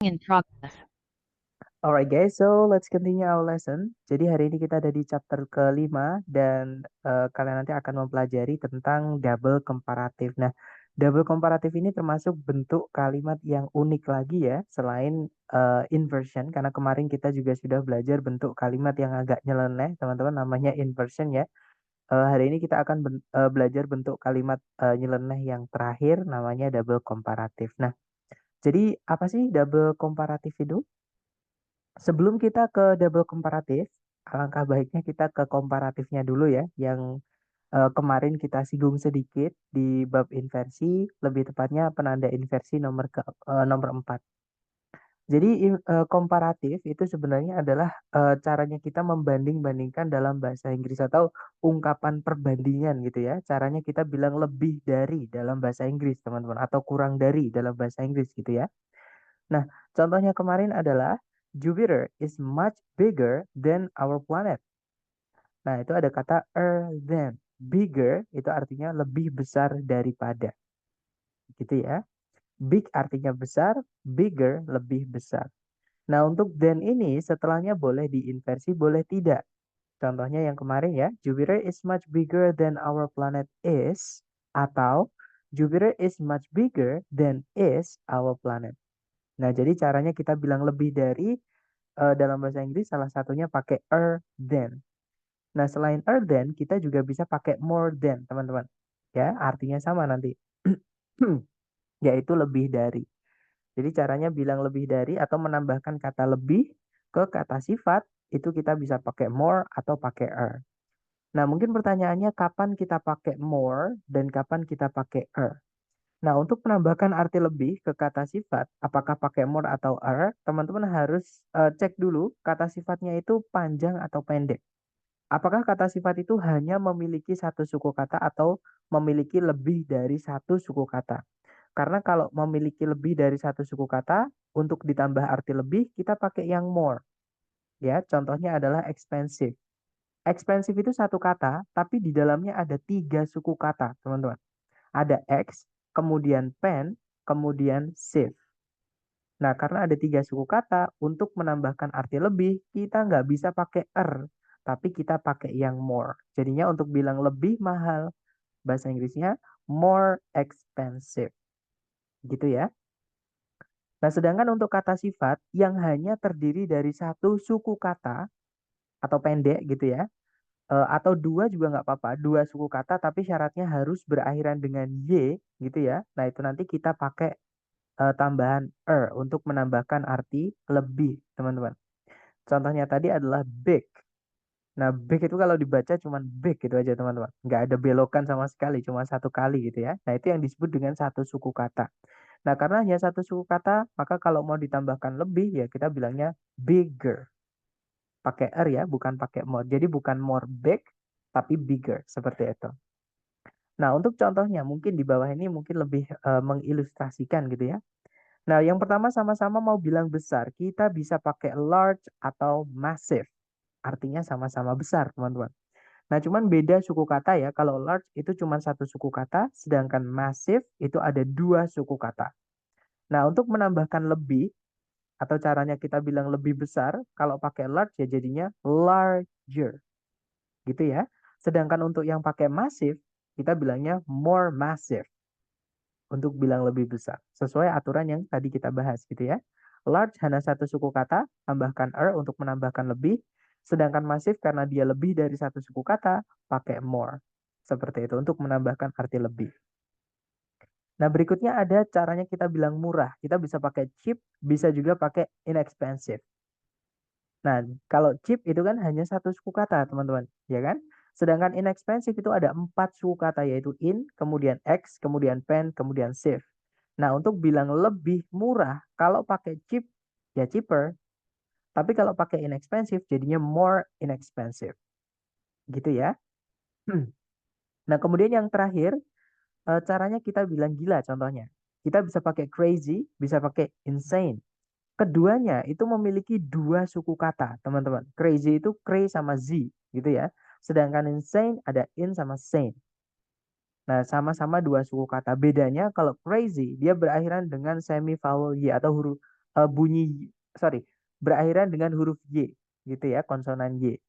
In progress. Alright guys, so let's continue our lesson. Jadi hari ini kita ada di chapter kelima dan kalian nanti akan mempelajari tentang double comparative. Nah, double comparative ini termasuk bentuk kalimat yang unik lagi ya, selain inversion. Karena kemarin kita juga sudah belajar bentuk kalimat yang agak nyeleneh, teman-teman, namanya inversion ya. Hari ini kita akan belajar bentuk kalimat nyeleneh yang terakhir, namanya double comparative. Nah, jadi apa sih double comparative itu? Sebelum kita ke double komparatif, alangkah baiknya kita ke komparatifnya dulu ya, yang kemarin kita singgung sedikit di bab inversi, lebih tepatnya penanda inversi nomor 4. Jadi komparatif itu sebenarnya adalah caranya kita membanding-bandingkan dalam bahasa Inggris atau ungkapan perbandingan gitu ya. Caranya kita bilang lebih dari dalam bahasa Inggris, teman-teman, atau kurang dari dalam bahasa Inggris gitu ya. Nah, contohnya kemarin adalah Jupiter is much bigger than our planet. Nah, itu ada kata than. Bigger itu artinya lebih besar daripada. Gitu ya. Big artinya besar, bigger lebih besar. Nah, untuk than ini setelahnya boleh diinversi, boleh tidak. Contohnya yang kemarin ya, Jupiter is much bigger than our planet is, atau Jupiter is much bigger than is our planet. Nah, jadi caranya kita bilang lebih dari dalam bahasa Inggris salah satunya pakai than. Nah, selain than, kita juga bisa pakai more than, teman-teman. Ya, artinya sama nanti. Yaitu lebih dari. Jadi caranya bilang lebih dari atau menambahkan kata lebih ke kata sifat, itu kita bisa pakai more atau pakai Nah, mungkin pertanyaannya kapan kita pakai more dan kapan kita pakai Nah, untuk menambahkan arti lebih ke kata sifat, apakah pakai more atau teman-teman harus cek dulu kata sifatnya itu panjang atau pendek. Apakah kata sifat itu hanya memiliki satu suku kata atau memiliki lebih dari satu suku kata? Karena kalau memiliki lebih dari satu suku kata, untuk ditambah arti lebih, kita pakai yang more. Ya, contohnya adalah expensive. Expensive itu satu kata, tapi di dalamnya ada tiga suku kata, teman-teman. Ada X, kemudian pen, kemudian save. Nah, karena ada tiga suku kata, untuk menambahkan arti lebih, kita nggak bisa pakai tapi kita pakai yang more. Jadinya untuk bilang lebih mahal, bahasa Inggrisnya more expensive. Gitu ya. Nah, sedangkan untuk kata sifat yang hanya terdiri dari satu suku kata, atau pendek gitu ya, atau dua juga nggak apa-apa, dua suku kata, tapi syaratnya harus berakhiran dengan Y gitu ya. Nah, itu nanti kita pakai tambahan untuk menambahkan arti lebih, teman-teman. Contohnya tadi adalah big. Nah, big itu kalau dibaca cuma big gitu aja, teman-teman. Nggak ada belokan sama sekali, cuma satu kali gitu ya. Nah, itu yang disebut dengan satu suku kata. Nah, karena hanya satu suku kata, maka kalau mau ditambahkan lebih, ya kita bilangnya bigger. Pakai ya, bukan pakai more. Jadi bukan more big, tapi bigger. Seperti itu. Nah, untuk contohnya, mungkin di bawah ini mungkin lebih mengilustrasikan gitu ya. Nah, yang pertama sama-sama mau bilang besar, kita bisa pakai large atau massive. Artinya sama-sama besar, teman-teman. Nah, cuman beda suku kata ya. Kalau large itu cuma satu suku kata, sedangkan massive itu ada dua suku kata. Nah, untuk menambahkan lebih, atau caranya kita bilang lebih besar, kalau pakai large ya jadinya larger. Gitu ya. Sedangkan untuk yang pakai massive, kita bilangnya more massive. Untuk bilang lebih besar. Sesuai aturan yang tadi kita bahas gitu ya. Large hanya satu suku kata, tambahkan untuk menambahkan lebih. Sedangkan masif karena dia lebih dari satu suku kata, pakai more. Seperti itu untuk menambahkan arti lebih. Nah, berikutnya ada caranya kita bilang murah. Kita bisa pakai cheap, bisa juga pakai inexpensive. Nah, kalau cheap itu kan hanya satu suku kata, teman-teman. Ya kan? Sedangkan inexpensive itu ada empat suku kata, yaitu in, kemudian x, kemudian pen, kemudian save. Nah, untuk bilang lebih murah, kalau pakai cheap, ya cheaper. Tapi kalau pakai inexpensive, jadinya more inexpensive. Gitu ya. Nah, kemudian yang terakhir, caranya kita bilang gila contohnya. Kita bisa pakai crazy, bisa pakai insane. Keduanya itu memiliki dua suku kata, teman-teman. Crazy itu cray sama z, gitu ya. Sedangkan insane ada in sama sane. Nah, sama-sama dua suku kata. Bedanya kalau crazy, dia berakhiran dengan semi vowel y atau huruf berakhiran dengan huruf Y gitu ya, konsonan Y.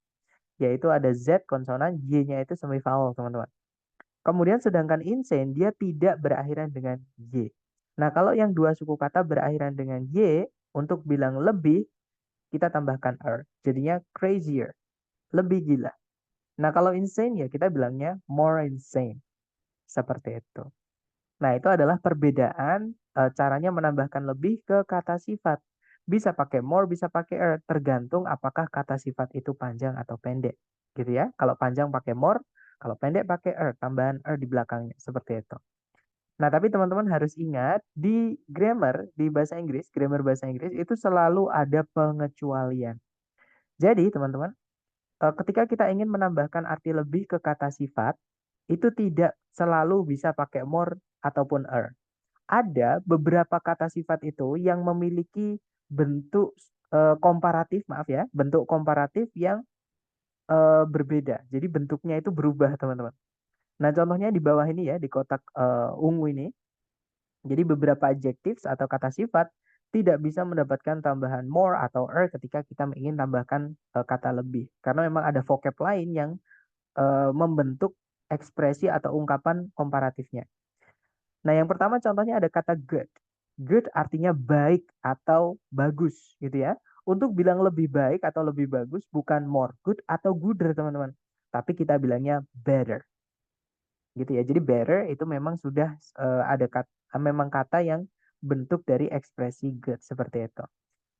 Yaitu ada Z konsonan, Y-nya itu semivowel, teman-teman. Kemudian sedangkan insane dia tidak berakhiran dengan Y. Nah, kalau yang dua suku kata berakhiran dengan Y, untuk bilang lebih, kita tambahkan er. Jadinya crazier, lebih gila. Nah, kalau insane ya kita bilangnya more insane. Seperti itu. Nah, itu adalah perbedaan caranya menambahkan lebih ke kata sifat. Bisa pakai more, bisa pakai er, tergantung apakah kata sifat itu panjang atau pendek. Gitu ya. Kalau panjang pakai more, kalau pendek pakai er, tambahan er di belakangnya. Seperti itu. Nah, tapi teman-teman harus ingat di grammar, di bahasa Inggris, grammar bahasa Inggris itu selalu ada pengecualian. Jadi, teman-teman, ketika kita ingin menambahkan arti lebih ke kata sifat, itu tidak selalu bisa pakai more ataupun er. Ada beberapa kata sifat itu yang memiliki bentuk komparatif, maaf ya, bentuk komparatif yang berbeda. Jadi bentuknya itu berubah, teman-teman. Nah, contohnya di bawah ini ya, di kotak ungu ini. Jadi beberapa adjektif atau kata sifat tidak bisa mendapatkan tambahan more atau er ketika kita ingin tambahkan kata lebih. Karena memang ada vocab lain yang membentuk ekspresi atau ungkapan komparatifnya. Nah, yang pertama contohnya ada kata good. Good artinya baik atau bagus gitu ya. Untuk bilang lebih baik atau lebih bagus bukan more good atau gooder, teman-teman. Tapi kita bilangnya better. Gitu ya. Jadi better itu memang sudah ada kata, memang kata yang bentuk dari ekspresi good seperti itu.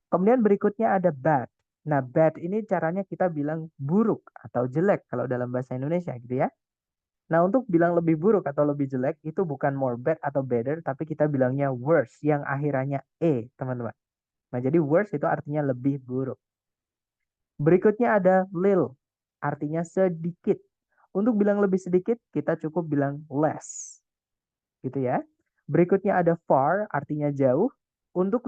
Kemudian berikutnya ada bad. Nah, bad ini caranya kita bilang buruk atau jelek kalau dalam bahasa Indonesia gitu ya. Nah, untuk bilang lebih buruk atau lebih jelek itu bukan more bad atau better, tapi kita bilangnya worse yang akhirannya e, teman-teman. Nah, jadi worse itu artinya lebih buruk. Berikutnya ada little, artinya sedikit. Untuk bilang lebih sedikit, kita cukup bilang less, gitu ya. Berikutnya ada far, artinya jauh. Untuk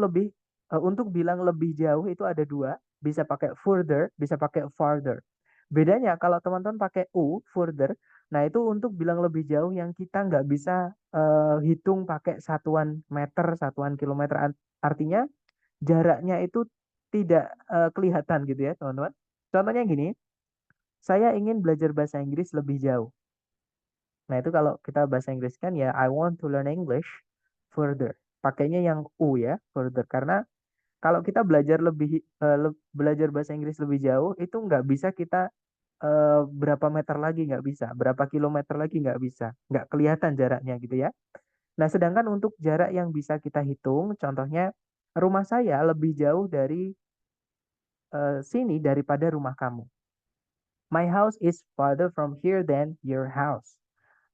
bilang lebih jauh itu ada dua, bisa pakai further, bisa pakai farther. Bedanya kalau teman-teman pakai u, further, nah itu untuk bilang lebih jauh yang kita nggak bisa hitung pakai satuan meter, satuan kilometer. Artinya jaraknya itu tidak kelihatan gitu ya, teman-teman. Contohnya gini, saya ingin belajar bahasa Inggris lebih jauh. Nah, itu kalau kita bahasa Inggris kan ya I want to learn English further. Pakainya yang U ya, further. Karena kalau kita belajar belajar bahasa Inggris lebih jauh itu nggak bisa kita berapa meter lagi nggak bisa, berapa kilometer lagi nggak bisa, nggak kelihatan jaraknya gitu ya. Nah, sedangkan untuk jarak yang bisa kita hitung, contohnya rumah saya lebih jauh dari sini daripada rumah kamu. My house is farther from here than your house.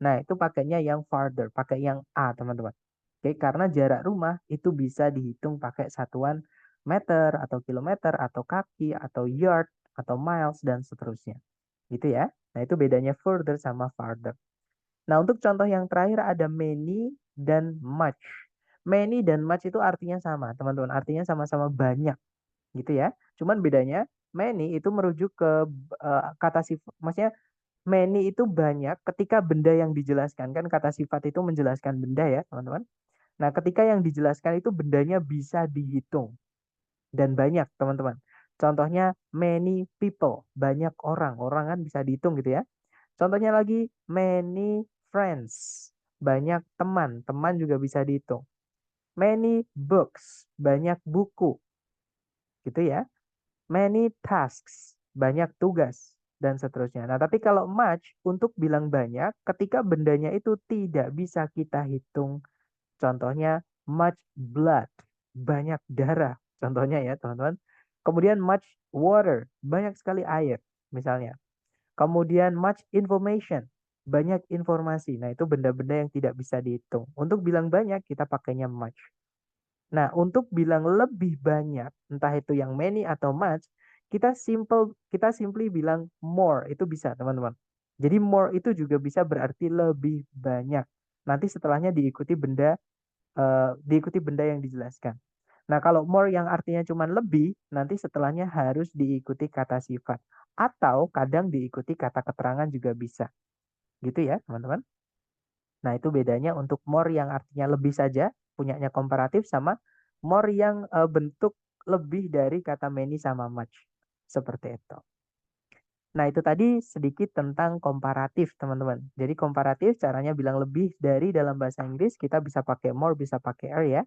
Nah, itu pakainya yang farther, pakai yang A, teman-teman. Oke, karena jarak rumah itu bisa dihitung pakai satuan meter atau kilometer atau kaki atau yard atau miles dan seterusnya. Gitu ya. Nah, itu bedanya further sama farther. Nah, untuk contoh yang terakhir ada many dan much. Many dan much itu artinya sama, teman-teman. Artinya sama-sama banyak, gitu ya. Cuman bedanya many itu merujuk ke kata sifat, maksudnya many itu banyak ketika benda yang dijelaskan, kan kata sifat itu menjelaskan benda ya, teman-teman. Nah, ketika yang dijelaskan itu bendanya bisa dihitung dan banyak, teman-teman. Contohnya many people, banyak orang. Orang kan bisa dihitung gitu ya. Contohnya lagi many friends, banyak teman. Teman juga bisa dihitung. Many books, banyak buku gitu ya. Many tasks, banyak tugas, dan seterusnya. Nah, tapi kalau much, untuk bilang banyak, ketika bendanya itu tidak bisa kita hitung. Contohnya, much blood, banyak darah. Contohnya ya, teman-teman. Kemudian much water, banyak sekali air, misalnya. Kemudian much information, banyak informasi. Nah, itu benda-benda yang tidak bisa dihitung. Untuk bilang banyak, kita pakainya much. Nah, untuk bilang lebih banyak, entah itu yang many atau much, kita simply bilang more, itu bisa, teman-teman. Jadi more itu juga bisa berarti lebih banyak. Nanti setelahnya diikuti benda yang dijelaskan. Nah, kalau more yang artinya cuma lebih, nanti setelahnya harus diikuti kata sifat atau kadang diikuti kata keterangan juga bisa. Gitu ya, teman-teman. Nah, itu bedanya untuk more yang artinya lebih saja, punyanya komparatif sama more yang bentuk lebih dari kata many sama much. Seperti itu. Nah, itu tadi sedikit tentang komparatif, teman-teman. Jadi komparatif caranya bilang lebih dari dalam bahasa Inggris, kita bisa pakai more, bisa pakai are ya.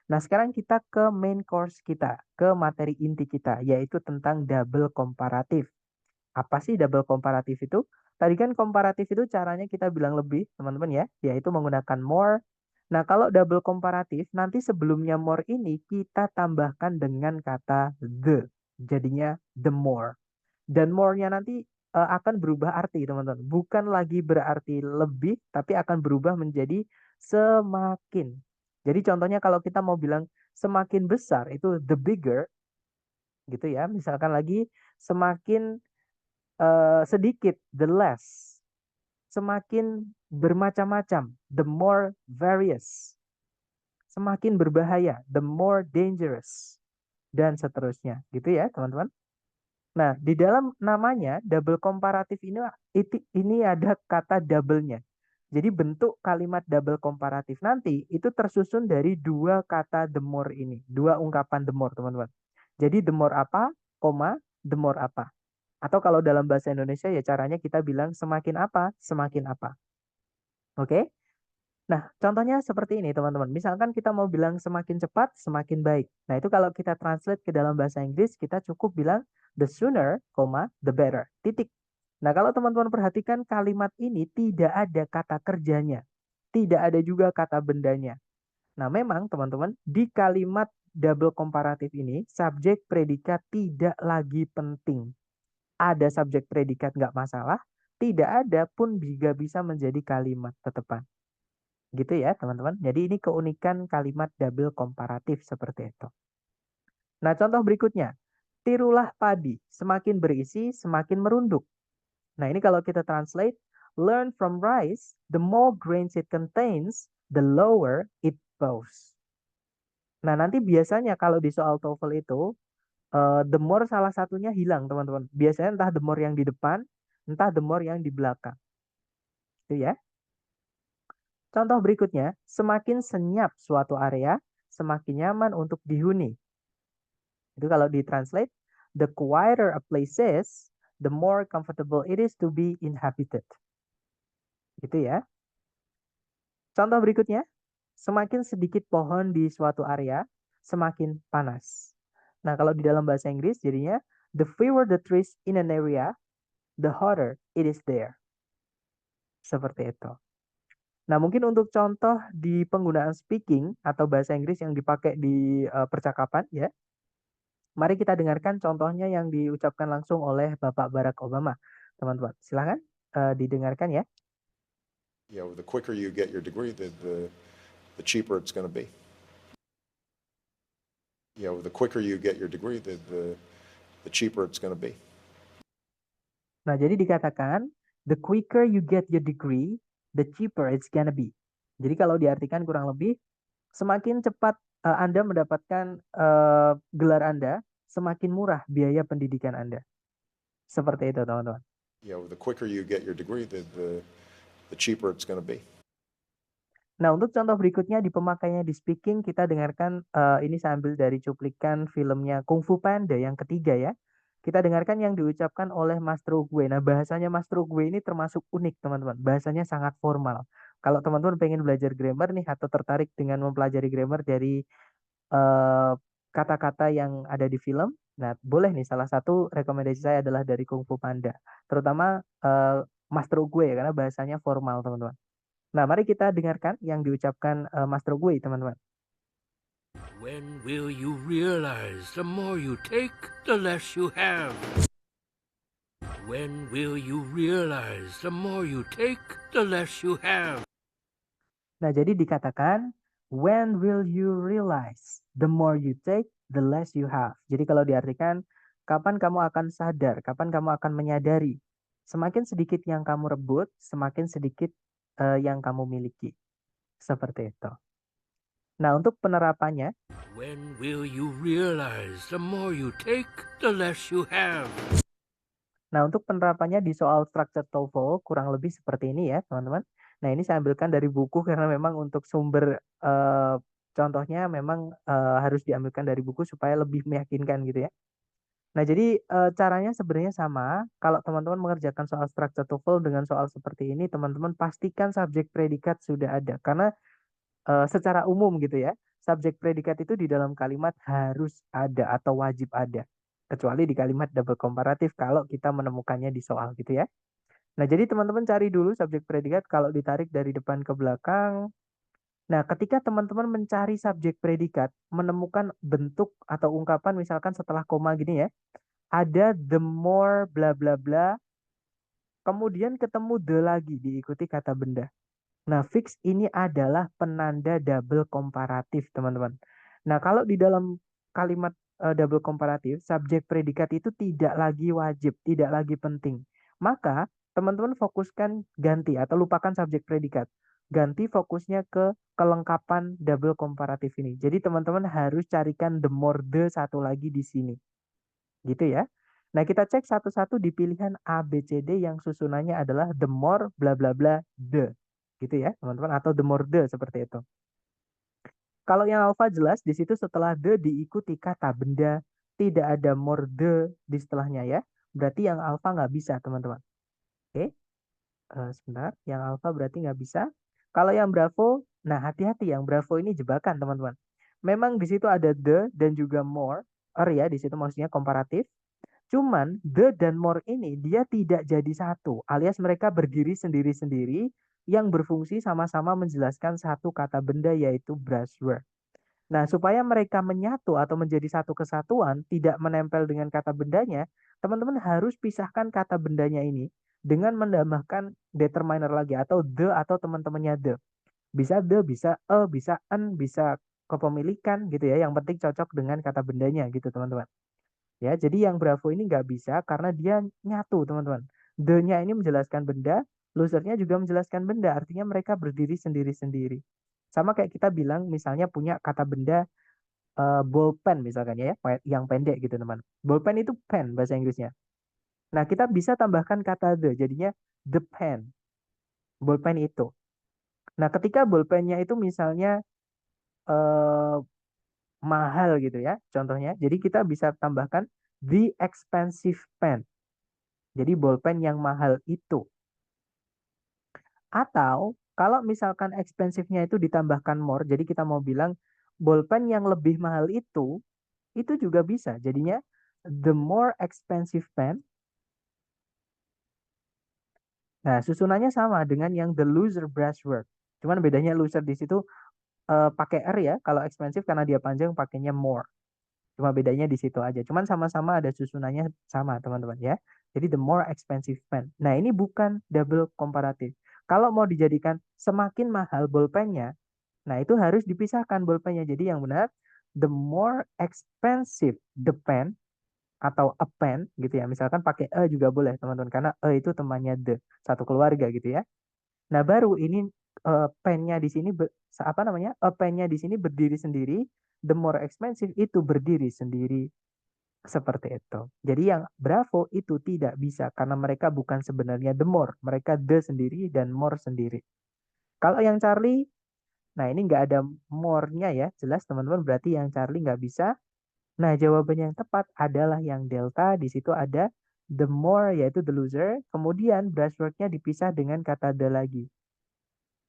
Nah, sekarang kita ke main course kita, ke materi inti kita, yaitu tentang double komparatif. Apa sih double komparatif itu? Tadi kan komparatif itu caranya kita bilang lebih, teman-teman ya, yaitu menggunakan more. Nah, kalau double komparatif, nanti sebelumnya more ini kita tambahkan dengan kata the. Jadinya the more. Dan more-nya nanti akan berubah arti, teman-teman. Bukan lagi berarti lebih, tapi akan berubah menjadi semakin. Jadi contohnya kalau kita mau bilang semakin besar, itu the bigger, gitu ya. Misalkan lagi semakin sedikit, the less. Semakin bermacam-macam, the more various. Semakin berbahaya, the more dangerous. Dan seterusnya, gitu ya teman-teman. Nah, di dalam namanya double komparatif ini ada kata double-nya. Jadi bentuk kalimat double komparatif nanti itu tersusun dari dua kata the more ini, dua ungkapan the more, teman-teman. Jadi the more apa, koma, the more apa. Atau kalau dalam bahasa Indonesia ya caranya kita bilang semakin apa, semakin apa. Oke? Nah, contohnya seperti ini, teman-teman. Misalkan kita mau bilang semakin cepat, semakin baik. Nah, itu kalau kita translate ke dalam bahasa Inggris, kita cukup bilang the sooner, the better. Titik. Nah, kalau teman-teman perhatikan kalimat ini tidak ada kata kerjanya. Tidak ada juga kata bendanya. Nah, memang teman-teman, di kalimat double komparatif ini, subjek predikat tidak lagi penting. Ada subjek predikat nggak masalah, tidak ada pun juga bisa menjadi kalimat tetepan. Gitu ya teman-teman. Jadi ini keunikan kalimat double komparatif seperti itu. Nah, contoh berikutnya. Tirulah padi, semakin berisi, semakin merunduk. Nah, ini kalau kita translate, learn from rice, the more grains it contains, the lower it bows. Nah, nanti biasanya kalau di soal TOEFL itu, the more salah satunya hilang, teman-teman. Biasanya entah the more yang di depan, entah the more yang di belakang. Itu ya. Contoh berikutnya, semakin senyap suatu area, semakin nyaman untuk dihuni. Itu kalau ditranslate, the quieter a place is, the more comfortable it is to be inhabited. Gitu ya. Contoh berikutnya, semakin sedikit pohon di suatu area, semakin panas. Nah, kalau di dalam bahasa Inggris jadinya, the fewer the trees in an area, the hotter it is there. Seperti itu. Nah, mungkin untuk contoh di penggunaan speaking atau bahasa Inggris yang dipakai di percakapan ya. Mari kita dengarkan contohnya yang diucapkan langsung oleh Bapak Barack Obama. Teman-teman, silakan didengarkan ya. You know, the quicker you get your degree, the cheaper it's going to be. You know, the quicker you get your degree, the cheaper it's going to be. Nah, jadi dikatakan, the quicker you get your degree, the cheaper it's gonna be. Jadi kalau diartikan kurang lebih, semakin cepat Anda mendapatkan gelar Anda, semakin murah biaya pendidikan Anda. Seperti itu, teman-teman. You know, the quicker you get your degree, the cheaper it's going to be. Nah, untuk contoh berikutnya di pemakaiannya di speaking, kita dengarkan ini saya ambil dari cuplikan filmnya Kung Fu Panda yang ketiga ya. Kita dengarkan yang diucapkan oleh Master Gue. Nah, bahasanya Master Gue ini termasuk unik, teman-teman. Bahasanya sangat formal. Kalau teman-teman pengen belajar grammar nih atau tertarik dengan mempelajari grammar dari kata-kata yang ada di film, nah boleh nih salah satu rekomendasi saya adalah dari Kung Fu Panda. Terutama Master Gue ya, karena bahasanya formal, teman-teman. Nah, mari kita dengarkan yang diucapkan Master Gue, teman-teman. When will you realize the more you take, the less you have? When will you realize the more you take, the less you have? Nah, jadi dikatakan, when will you realize the more you take, the less you have. Jadi kalau diartikan, kapan kamu akan sadar, kapan kamu akan menyadari, semakin sedikit yang kamu rebut, semakin sedikit yang kamu miliki. Seperti itu. Nah, untuk penerapannya, when will you realize the more you take, the less you have? Nah, untuk penerapannya di soal structure TOEFL kurang lebih seperti ini ya, teman-teman. Nah, ini saya ambilkan dari buku karena memang untuk sumber Contohnya memang harus diambilkan dari buku supaya lebih meyakinkan gitu ya. Nah, jadi caranya sebenarnya sama. Kalau teman-teman mengerjakan soal structure TOEFL dengan soal seperti ini, teman-teman pastikan subjek predikat sudah ada. Karena secara umum gitu ya, subjek predikat itu di dalam kalimat harus ada atau wajib ada. Kecuali di kalimat double komparatif kalau kita menemukannya di soal gitu ya. Nah, jadi teman-teman cari dulu subjek predikat kalau ditarik dari depan ke belakang. Nah, ketika teman-teman mencari subjek predikat, menemukan bentuk atau ungkapan misalkan setelah koma gini ya, ada the more bla bla bla, kemudian ketemu the lagi diikuti kata benda. Nah, fix ini adalah penanda double komparatif, teman-teman. Nah, kalau di dalam kalimat double komparatif, subjek predikat itu tidak lagi wajib, tidak lagi penting. Maka, teman-teman fokuskan ganti atau lupakan subjek predikat. Ganti fokusnya ke kelengkapan double komparatif ini. Jadi, teman-teman harus carikan the more the satu lagi di sini. Gitu ya. Nah, kita cek satu-satu di pilihan A, B, C, D yang susunannya adalah the more bla bla bla the. Gitu ya, teman-teman, atau the more the seperti itu. Kalau yang alpha jelas di situ setelah the diikuti kata benda, tidak ada more the di setelahnya ya. Berarti yang alpha nggak bisa, teman-teman. Oke, sebentar. Yang alpha berarti nggak bisa. Kalau yang bravo, nah hati-hati yang bravo ini jebakan, teman-teman. Memang di situ ada the dan juga more. Ya, di situ maksudnya komparatif. Cuman the dan more ini dia tidak jadi satu, alias mereka berdiri sendiri-sendiri yang berfungsi sama-sama menjelaskan satu kata benda yaitu brushwork. Nah, supaya mereka menyatu atau menjadi satu kesatuan, tidak menempel dengan kata bendanya, teman-teman harus pisahkan kata bendanya ini dengan menambahkan determiner lagi atau the atau teman-temannya the. Bisa the, bisa bisa an, bisa kepemilikan gitu ya. Yang penting cocok dengan kata bendanya gitu, teman-teman. Ya, jadi yang Bravo ini nggak bisa karena dia nyatu, teman-teman. The-nya ini menjelaskan benda, loser-nya juga menjelaskan benda. Artinya mereka berdiri sendiri-sendiri. Sama kayak kita bilang misalnya punya kata benda ballpen misalkan ya, yang pendek gitu, teman. Ballpen itu pen bahasa Inggrisnya. Nah, kita bisa tambahkan kata the, jadinya the pen. Ballpen itu. Nah, ketika ballpennya itu misalnya eh, mahal gitu ya, contohnya. Jadi kita bisa tambahkan the expensive pen. Jadi bolpen yang mahal itu. Atau kalau misalkan expensive-nya itu ditambahkan more, jadi kita mau bilang bolpen yang lebih mahal itu juga bisa. Jadinya the more expensive pen. Nah, susunannya sama dengan yang the loser brushwork. Cuman bedanya loser di situ pakai R ya. Kalau expensive karena dia panjang pakainya more. Cuma bedanya di situ aja. Cuman sama-sama ada susunannya sama, teman-teman ya. Jadi the more expensive pen. Nah, ini bukan double komparatif. Kalau mau dijadikan semakin mahal bolpennya, nah itu harus dipisahkan bolpennya. Jadi yang benar, the more expensive the pen atau a pen gitu ya. Misalkan pakai e juga boleh, teman-teman. Karena e itu temannya the, satu keluarga gitu ya. Nah, baru ini pennya di sini apa namanya? Pennya di sini berdiri sendiri, the more expensive itu berdiri sendiri seperti itu. Jadi yang Bravo itu tidak bisa karena mereka bukan sebenarnya the more, mereka the sendiri dan more sendiri. Kalau yang Charlie, nah ini nggak ada more-nya ya, jelas teman-teman berarti yang Charlie nggak bisa. Nah, jawaban yang tepat adalah yang Delta. Di situ ada the more yaitu the loser, kemudian brushwork-nya dipisah dengan kata the lagi.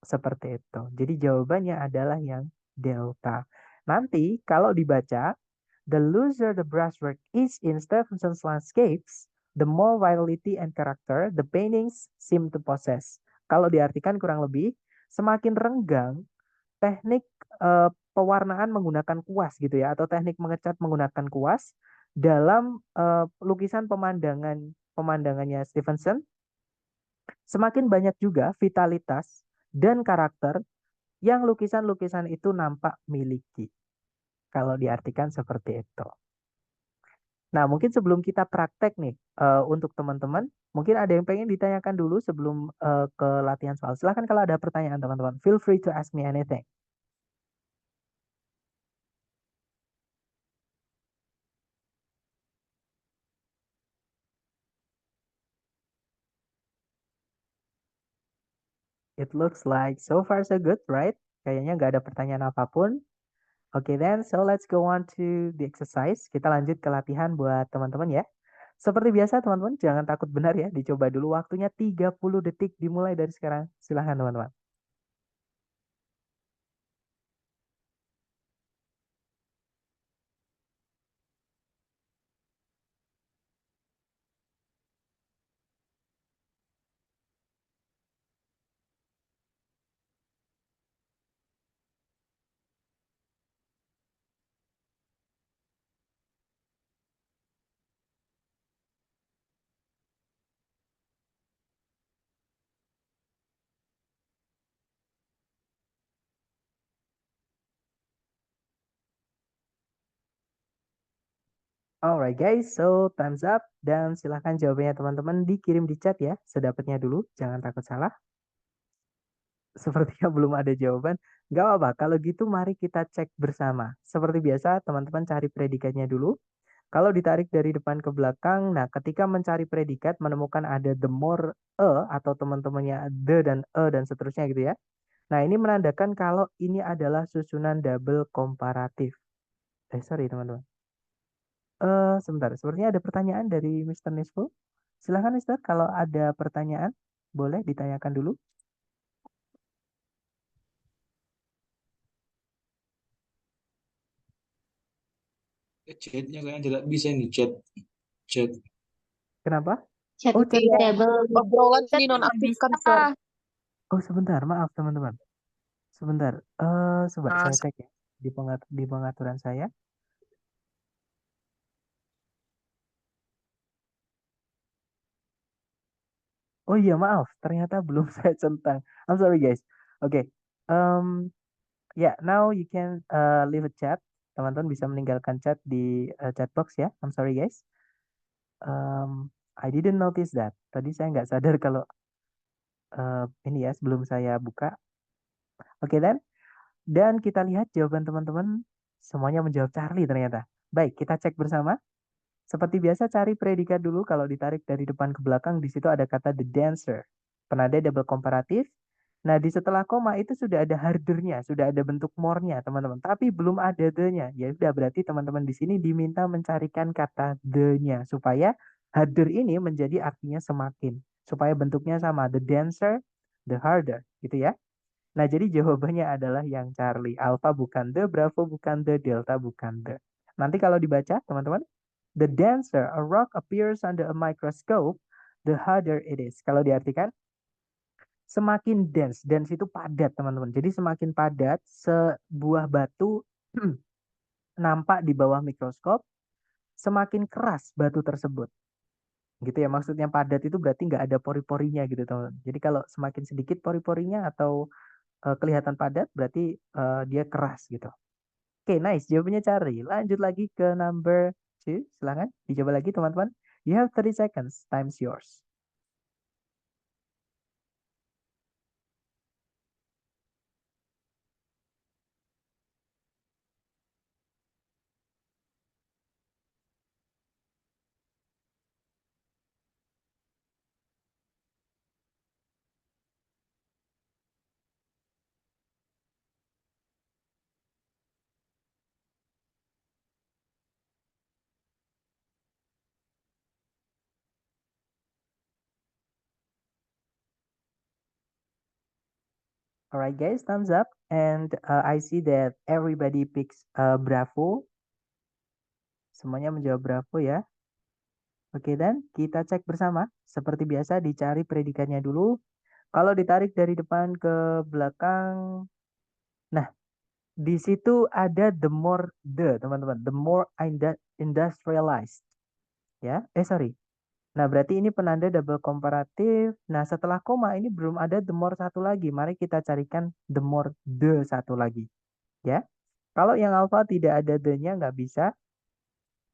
Seperti itu. Jadi jawabannya adalah yang delta. Nanti kalau dibaca, the looser the brushwork is in Stevenson's landscapes, the more vitality and character the paintings seem to possess. Kalau diartikan kurang lebih, semakin renggang teknik pewarnaan menggunakan kuas gitu ya, atau teknik mengecat menggunakan kuas dalam lukisan pemandangannya Stevenson, semakin banyak juga vitalitas dan karakter yang lukisan-lukisan itu nampak miliki. Kalau diartikan seperti itu. Nah, mungkin sebelum kita praktek nih, untuk teman-teman, mungkin ada yang pengen ditanyakan dulu sebelum ke latihan soal. Silahkan kalau ada pertanyaan teman-teman. Feel free to ask me anything. It looks like so far so good, right? Kayaknya nggak ada pertanyaan apapun. Oke, then so let's go on to the exercise. Kita lanjut ke latihan buat teman-teman ya. Seperti biasa teman-teman, jangan takut benar ya. Dicoba dulu waktunya 30 detik dimulai dari sekarang. Silahkan teman-teman. Alright guys, so time's up. Dan silahkan jawabannya teman-teman dikirim di chat ya. Sedapatnya dulu, jangan takut salah. Sepertinya belum ada jawaban. Gak apa-apa, kalau gitu mari kita cek bersama. Seperti biasa, teman-teman cari predikatnya dulu. Kalau ditarik dari depan ke belakang, nah ketika mencari predikat, menemukan ada the more atau teman-temannya the dan dan seterusnya gitu ya. Nah ini menandakan kalau ini adalah susunan double komparatif. Sorry teman-teman. Sebentar, sepertinya ada pertanyaan dari Mr. Nisful. Silahkan Mister, kalau ada pertanyaan, boleh ditanyakan dulu. Chatnya kayaknya tidak bisa ini chat. Kenapa? Chat Oh, chatnya table. Obrolan Chat dinonaktifkan, bisa. Sir. Oh, sebentar, maaf teman-teman. Sebentar. Coba Ah, saya cek ya di pengaturan saya. Oh iya, maaf. Ternyata belum saya centang. I'm sorry, guys. Oke. Yeah, now you can leave a chat. Teman-teman bisa meninggalkan chat di chat box ya. I'm sorry, guys. I didn't notice that. Tadi saya nggak sadar kalau ini ya sebelum saya buka. Oke, dan kita lihat jawaban teman-teman semuanya menjawab Charlie ternyata. Baik, kita cek bersama. Seperti biasa cari predikat dulu. Kalau ditarik dari depan ke belakang di situ ada kata the dancer. Penanda double komparatif. Nah, di setelah koma itu sudah ada hardernya, sudah ada bentuk more-nya, teman-teman. Tapi belum ada the-nya. Ya sudah berarti teman-teman di sini diminta mencarikan kata the-nya supaya harder ini menjadi artinya semakin. Supaya bentuknya sama, the dancer, the harder, gitu ya. Nah, jadi jawabannya adalah yang Charlie. Alpha bukan the, Bravo bukan the, Delta bukan the. Nanti kalau dibaca, teman-teman, the denser a rock appears under a microscope, the harder it is. Kalau diartikan, semakin dense. Dense itu padat, teman-teman. Jadi semakin padat, sebuah batu nampak di bawah mikroskop, semakin keras batu tersebut. Gitu ya, maksudnya padat itu berarti nggak ada pori-porinya gitu, teman-teman. Jadi kalau semakin sedikit pori-porinya atau kelihatan padat berarti dia keras gitu. Oke, nice. Jawabannya cari. Lanjut lagi ke number 2. Silahkan dicoba lagi teman-teman. You have 30 seconds. Time's yours. Alright guys, thumbs up. And I see that everybody picks Bravo. Semuanya menjawab Bravo ya. Oke, dan kita cek bersama. Seperti biasa dicari predikatnya dulu. Kalau ditarik dari depan ke belakang. Nah, di situ ada the more the, teman-teman. The more industrialized. Ya, sorry. Nah, berarti ini penanda double komparatif. Nah, setelah koma ini belum ada the more satu lagi. Mari kita carikan the more the satu lagi. Ya. Kalau yang alpha tidak ada the-nya nggak bisa.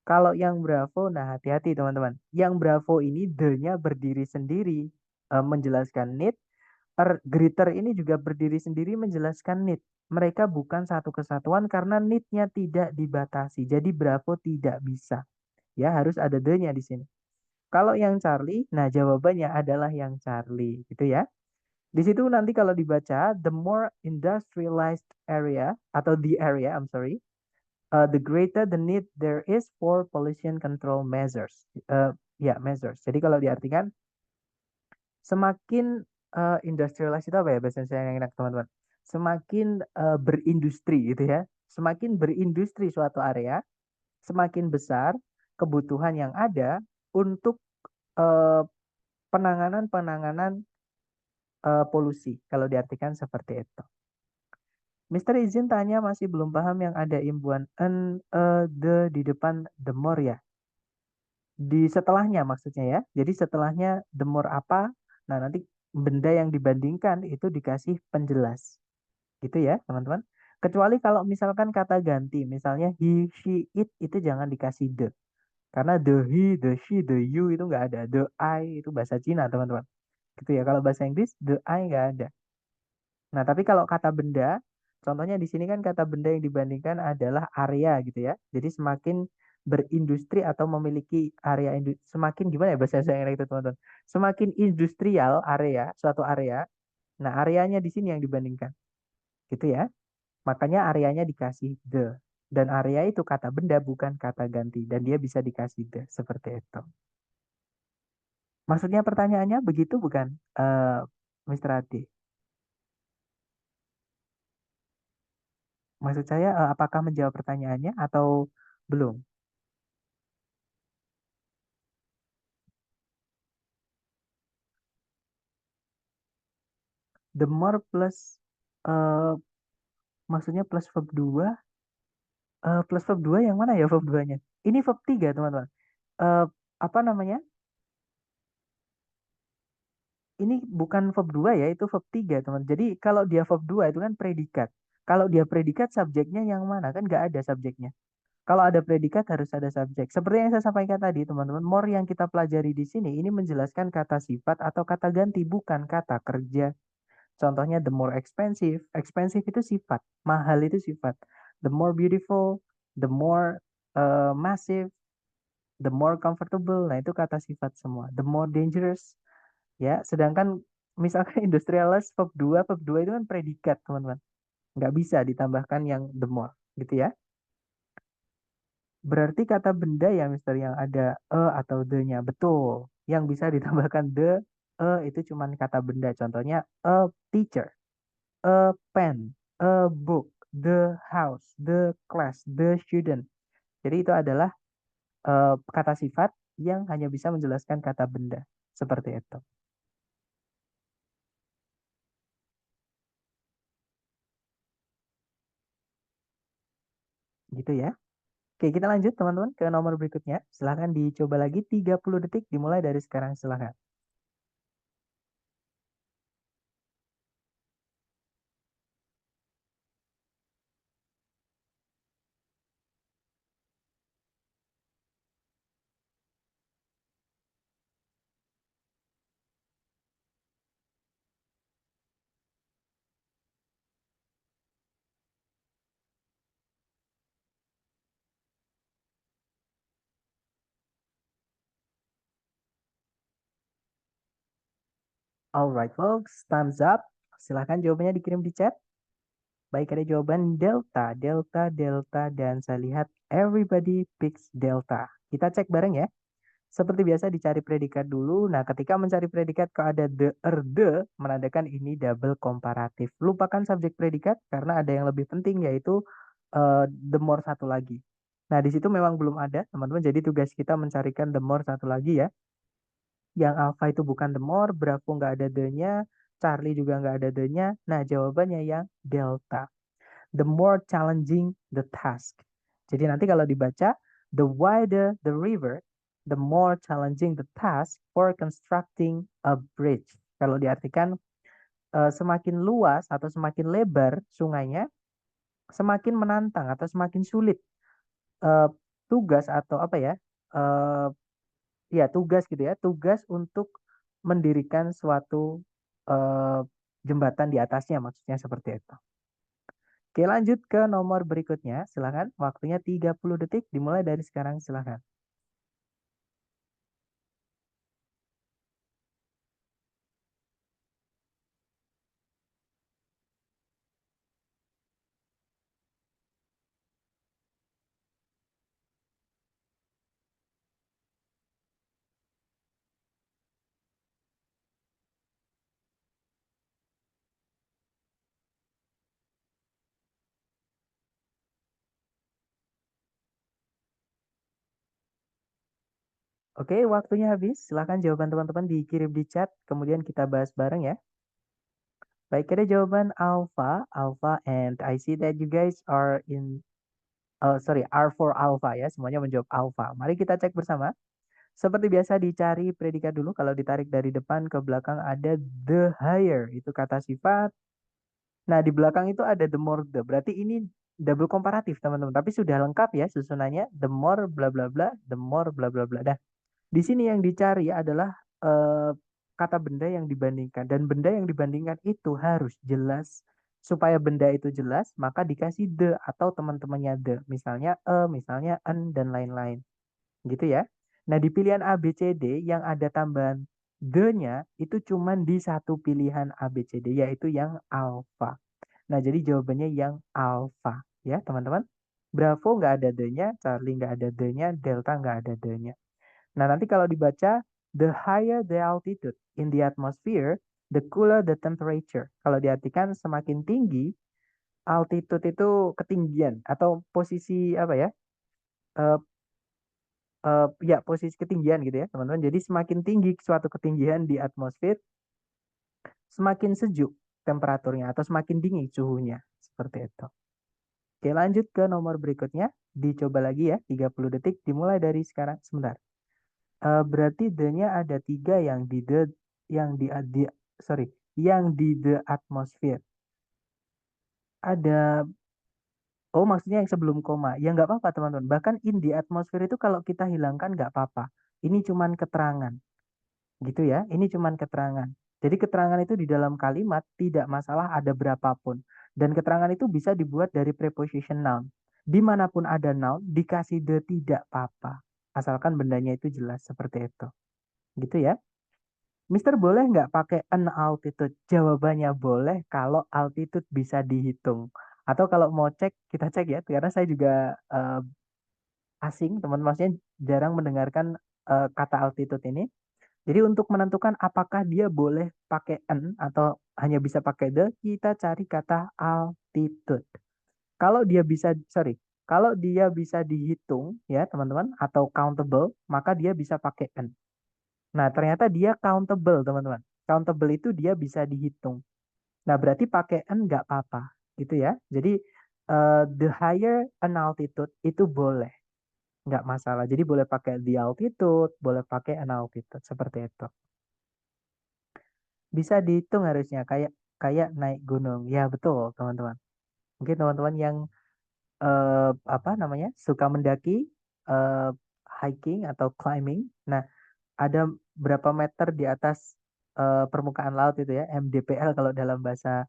Kalau yang bravo, nah hati-hati teman-teman. Yang bravo ini the-nya berdiri sendiri menjelaskan need. Greater ini juga berdiri sendiri menjelaskan need. Mereka bukan satu kesatuan karena need-nya tidak dibatasi. Jadi bravo tidak bisa. Ya, harus ada the-nya di sini. Kalau yang Charlie, nah jawabannya adalah yang Charlie, gitu ya. Di situ nanti kalau dibaca, the more industrialized area, atau the area, I'm sorry, The greater the need there is for pollution control measures. Ya, measures. Jadi kalau diartikan semakin industrialized itu apa ya bahasa Indonesia yang enak teman-teman? Semakin berindustri gitu ya. Semakin berindustri suatu area, semakin besar kebutuhan yang ada untuk eh, penanganan-penanganan polusi. Kalau diartikan seperti itu. Mister izin tanya masih belum paham yang ada imbuhan the di depan the more ya. Di setelahnya maksudnya ya. Jadi setelahnya the more apa? Nah, nanti benda yang dibandingkan itu dikasih penjelas. Gitu ya, teman-teman. Kecuali kalau misalkan kata ganti, misalnya he, she, it itu jangan dikasih the. Karena the he, the she, the you itu nggak ada. The I itu bahasa Cina, teman-teman. Gitu ya. Kalau bahasa Inggris, the I nggak ada. Nah, tapi kalau kata benda, contohnya di sini kan kata benda yang dibandingkan adalah area gitu ya. Jadi semakin berindustri atau memiliki area semakin gimana ya bahasa saya itu teman-teman. Semakin industrial area, suatu area. Nah, areanya di sini yang dibandingkan. Gitu ya. Makanya areanya dikasih the. Dan area itu kata benda bukan kata ganti dan dia bisa dikasih the seperti itu. Maksudnya pertanyaannya begitu bukan, Mr. Adi? Maksud saya apakah menjawab pertanyaannya atau belum? The more plus eh maksudnya plus verb 2 plus verb 2 yang mana ya verb 2-nya? Ini verb 3 teman-teman. Eh apa namanya? Ini bukan verb 2 ya, itu verb 3 teman. Jadi kalau dia verb 2 itu kan predikat. Kalau dia predikat subjeknya yang mana? Kan nggak ada subjeknya. Kalau ada predikat harus ada subjek. Seperti yang saya sampaikan tadi, teman-teman, more yang kita pelajari di sini ini menjelaskan kata sifat atau kata ganti, bukan kata kerja. Contohnya the more expensive. Expensive itu sifat, mahal itu sifat. The more beautiful, the more massive, the more comfortable. Nah, itu kata sifat semua. The more dangerous, ya. Sedangkan misalkan industrialist verb 2 itu kan predikat, teman-teman. Nggak bisa ditambahkan yang the more, gitu ya. Berarti kata benda ya, Mister, yang ada atau the-nya. Betul. Yang bisa ditambahkan the, itu cuman kata benda. Contohnya a teacher, a pen, a book, the house, the class, the student. Jadi itu adalah kata sifat yang hanya bisa menjelaskan kata benda. Seperti itu. Gitu ya. Oke, kita lanjut teman-teman ke nomor berikutnya. Silahkan dicoba lagi 30 detik dimulai dari sekarang. Silahkan. Alright folks, thumbs up. Silahkan jawabannya dikirim di chat. Baik, ada jawaban delta, delta, delta, dan saya lihat everybody picks delta. Kita cek bareng ya. Seperti biasa dicari predikat dulu. Nah, ketika mencari predikat kalau ada the, menandakan ini double komparatif. Lupakan subjek predikat karena ada yang lebih penting yaitu the more satu lagi. Nah, di situ memang belum ada, teman-teman. Jadi tugas kita mencarikan the more satu lagi ya. Yang alpha itu bukan the more, Bravo nggak ada the-nya, Charlie juga nggak ada the-nya. Nah, jawabannya yang delta. The more challenging the task. Jadi nanti kalau dibaca, the wider the river, the more challenging the task for constructing a bridge. Kalau diartikan semakin luas atau semakin lebar sungainya, semakin menantang atau semakin sulit eh, tugas atau apa ya? eh, Ya, tugas gitu ya, tugas untuk mendirikan suatu eh, jembatan di atasnya, maksudnya seperti itu. Oke, lanjut ke nomor berikutnya. Silakan, waktunya 30 detik dimulai dari sekarang, silakan. Oke, waktunya habis. Silahkan jawaban teman-teman dikirim di chat, kemudian kita bahas bareng ya. Baik, ada jawaban alpha, and I see that you guys are are for alpha ya, semuanya menjawab alpha. Mari kita cek bersama. Seperti biasa dicari predikat dulu, kalau ditarik dari depan ke belakang ada the higher, itu kata sifat. Nah, di belakang itu ada the more the, berarti ini double komparatif teman-teman, tapi sudah lengkap ya susunannya, the more bla bla bla, the more bla bla bla. Nah, di sini yang dicari adalah eh, kata benda yang dibandingkan, dan benda yang dibandingkan itu harus jelas. Supaya benda itu jelas, maka dikasih the atau teman-temannya the. Misalnya misalnya an, dan lain-lain. Gitu ya. Nah, di pilihan A, B, C, D yang ada tambahan the-nya itu cuman di satu pilihan A, B, C, D, yaitu yang alpha. Nah, jadi jawabannya yang alpha. Ya, teman-teman. Bravo nggak ada the-nya, Charlie nggak ada the-nya, Delta nggak ada the-nya. Nah, nanti kalau dibaca, the higher the altitude in the atmosphere, the cooler the temperature. Kalau diartikan semakin tinggi, altitude itu ketinggian atau posisi apa ya? Eh, ya, posisi ketinggian gitu ya, teman-teman. Jadi semakin tinggi suatu ketinggian di atmosfer, semakin sejuk temperaturnya atau semakin dingin suhunya. Seperti itu. Oke, lanjut ke nomor berikutnya. Dicoba lagi ya, 30 detik dimulai dari sekarang. Sebentar. Berarti the-nya ada 3 yang di the yang di sorry, yang di the atmosphere. Ada maksudnya yang sebelum koma. Ya nggak apa-apa teman-teman. Bahkan in the atmosphere itu kalau kita hilangkan nggak apa-apa. Ini cuman keterangan. Gitu ya. Ini cuman keterangan. Jadi keterangan itu di dalam kalimat tidak masalah ada berapapun. Dan keterangan itu bisa dibuat dari preposition noun. Dimanapun ada noun, dikasih the tidak apa-apa. Asalkan bendanya itu jelas seperti itu. Gitu ya. Mister boleh nggak pakai an altitude? Jawabannya boleh kalau altitude bisa dihitung. Atau kalau mau cek, kita cek ya. Karena saya juga asing, teman maksudnya jarang mendengarkan kata altitude ini. Jadi untuk menentukan apakah dia boleh pakai an atau hanya bisa pakai the, kita cari kata altitude. Kalau dia bisa, kalau dia bisa dihitung ya teman-teman, atau countable, maka dia bisa pakai an. Nah, ternyata dia countable, teman-teman. Countable itu dia bisa dihitung. Nah, berarti pakai an nggak apa-apa, gitu ya. Jadi, the higher an altitude itu boleh, nggak masalah. Jadi, boleh pakai the altitude, boleh pakai an altitude, seperti itu. Bisa dihitung harusnya, kayak kayak naik gunung. Ya, betul, teman-teman. Mungkin teman-teman yang apa namanya suka mendaki, eh, hiking atau climbing. Nah, ada berapa meter di atas permukaan laut itu ya, MDPL kalau dalam bahasa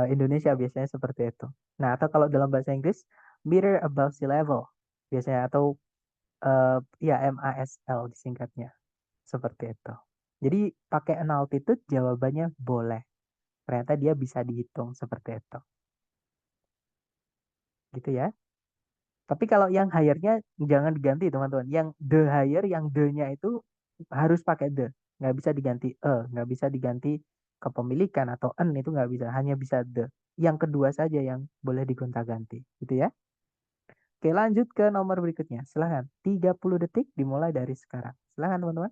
Indonesia biasanya seperti itu. Nah, atau kalau dalam bahasa Inggris, meter above sea level biasanya, atau ya MASL disingkatnya, seperti itu. Jadi pakai an altitude jawabannya boleh. Ternyata dia bisa dihitung seperti itu. Gitu ya. Tapi kalau yang higher-nya jangan diganti teman-teman. Yang the higher, yang the-nya itu harus pakai the. Nggak bisa diganti nggak bisa diganti kepemilikan atau an, itu nggak bisa. Hanya bisa the. Yang kedua saja yang boleh digonta-ganti. Gitu ya. Oke, lanjut ke nomor berikutnya. Silahkan. 30 detik dimulai dari sekarang. Silahkan teman-teman.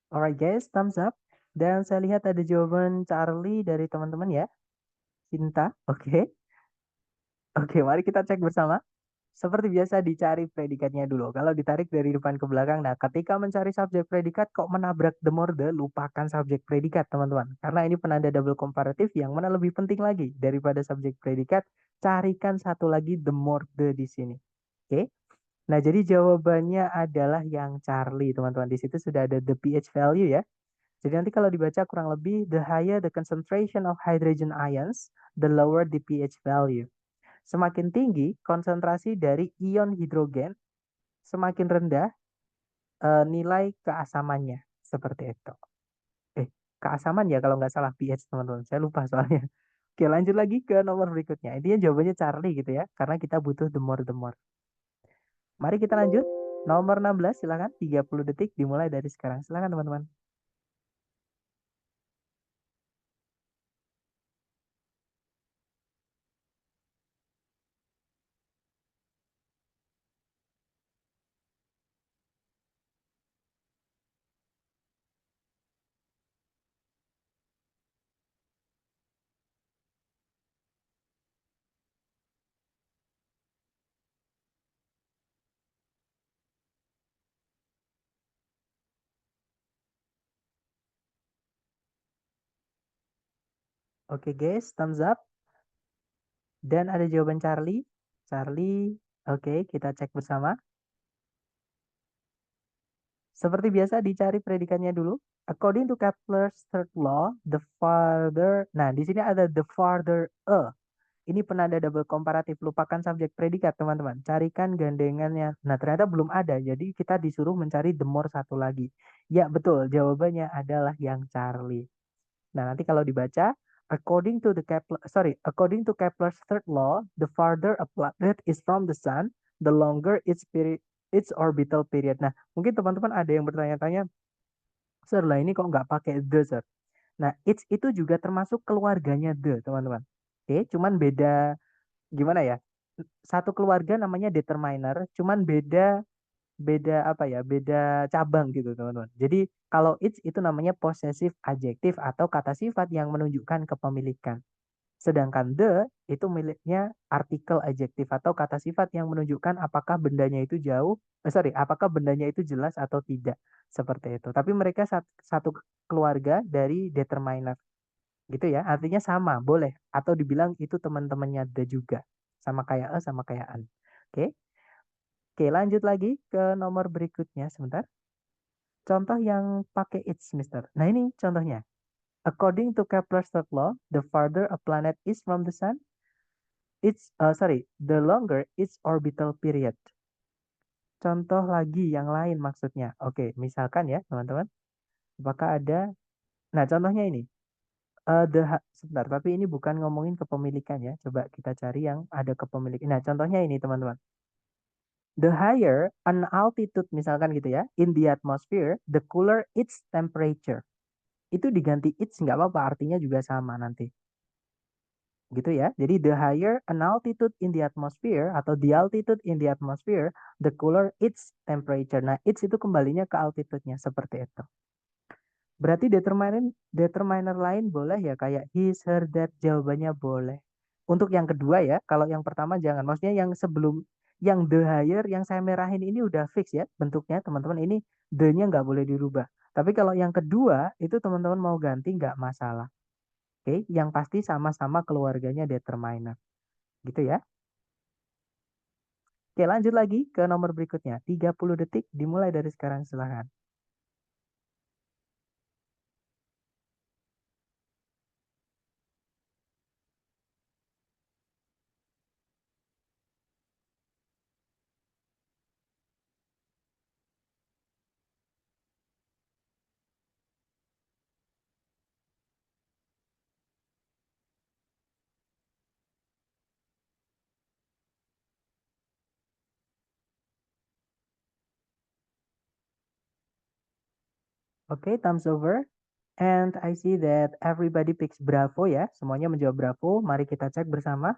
Alright guys, thumbs up. Dan saya lihat ada jawaban Charlie dari teman-teman ya. Cinta. Oke. Oke, mari kita cek bersama. Seperti biasa dicari predikatnya dulu. Kalau ditarik dari depan ke belakang, nah ketika mencari subjek predikat kok menabrak the more the, lupakan subjek predikat teman-teman. Karena ini penanda double komparatif yang mana lebih penting lagi daripada subjek predikat. Carikan satu lagi the more the di sini. Oke. Nah, jadi jawabannya adalah yang Charlie, teman-teman. Di situ sudah ada the pH value ya. Jadi nanti kalau dibaca kurang lebih the higher the concentration of hydrogen ions, the lower the pH value. Semakin tinggi konsentrasi dari ion hidrogen, semakin rendah nilai keasamannya. Seperti itu. Keasaman ya kalau nggak salah pH teman-teman. Saya lupa soalnya. Oke, lanjut lagi ke nomor berikutnya. Intinya jawabannya Charlie gitu ya. Karena kita butuh the more the more. Mari kita lanjut. Nomor 16 silakan. 30 detik dimulai dari sekarang. Silakan teman-teman. Oke guys, thumbs up. Dan ada jawaban Charlie. Charlie, oke, kita cek bersama. Seperti biasa dicari predikannya dulu. According to Kepler's third law, the farther, nah di sini ada the farther a. Ini penanda double komparatif, lupakan subjek predikat teman-teman. Carikan gandengannya. Nah ternyata belum ada, jadi kita disuruh mencari the more satu lagi. Ya betul, jawabannya adalah yang Charlie. Nah nanti kalau dibaca, according to Kepler's third law, the farther a planet is from the sun, the longer its orbital period. Nah mungkin teman-teman ada yang bertanya-tanya, Sir lah ini kok nggak pakai the, Sir? Nah, its itu juga termasuk keluarganya the, teman-teman. Oke, cuman beda gimana ya? Satu keluarga namanya determiner, cuman beda beda apa ya? Beda cabang gitu, teman-teman. Jadi kalau its itu namanya possessive adjektif atau kata sifat yang menunjukkan kepemilikan. Sedangkan the itu miliknya artikel adjektif atau kata sifat yang menunjukkan apakah bendanya itu apakah bendanya itu jelas atau tidak. Seperti itu. Tapi mereka satu keluarga dari determiner. Gitu ya. Artinya sama, boleh. Atau dibilang itu teman-temannya the juga. Sama kayak a, sama kayak an. Oke. Oke, lanjut lagi ke nomor berikutnya. Sebentar. Contoh yang pakai it's, Mister. Nah, ini contohnya. According to Kepler's third law, the farther a planet is from the sun, the longer its orbital period. Contoh lagi yang lain maksudnya. Oke, misalkan ya teman-teman. Apakah ada? Nah, contohnya ini. Sebentar, tapi ini bukan ngomongin kepemilikan ya. Coba kita cari yang ada kepemilikan. Nah, contohnya ini teman-teman. The higher an altitude misalkan gitu ya, in the atmosphere, the cooler its temperature. Itu diganti its nggak apa-apa, artinya juga sama nanti. Gitu ya. Jadi the higher an altitude in the atmosphere atau the altitude in the atmosphere, the cooler its temperature. Nah, its itu kembalinya ke altitude-nya seperti itu. Berarti determiner lain boleh ya kayak his, her, that, jawabannya boleh. Untuk yang kedua ya, kalau yang pertama jangan. Maksudnya yang sebelum yang the higher yang saya merahin ini udah fix ya bentuknya teman-teman, ini the-nya nggak boleh dirubah. Tapi kalau yang kedua itu teman-teman mau ganti nggak masalah. Oke, yang pasti sama-sama keluarganya determiner. Gitu ya. Oke, lanjut lagi ke nomor berikutnya. 30 detik dimulai dari sekarang, silahkan. Oke, thumbs over. And I see that everybody picks Bravo ya. Semuanya menjawab Bravo. Mari kita cek bersama.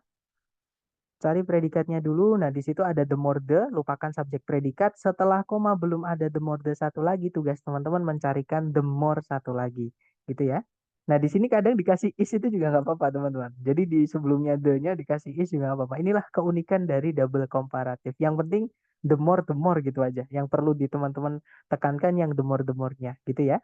Cari predikatnya dulu. Nah, di situ ada the more the, lupakan subjek predikat. Setelah koma belum ada the more the satu lagi, tugas teman-teman mencarikan the more satu lagi. Gitu ya. Nah, di sini kadang dikasih is itu juga nggak apa-apa, teman-teman. Jadi di sebelumnya the-nya dikasih is juga nggak apa-apa. Inilah keunikan dari double komparatif. Yang penting the more gitu aja. Yang perlu di teman-teman tekankan yang the more-nya, gitu ya.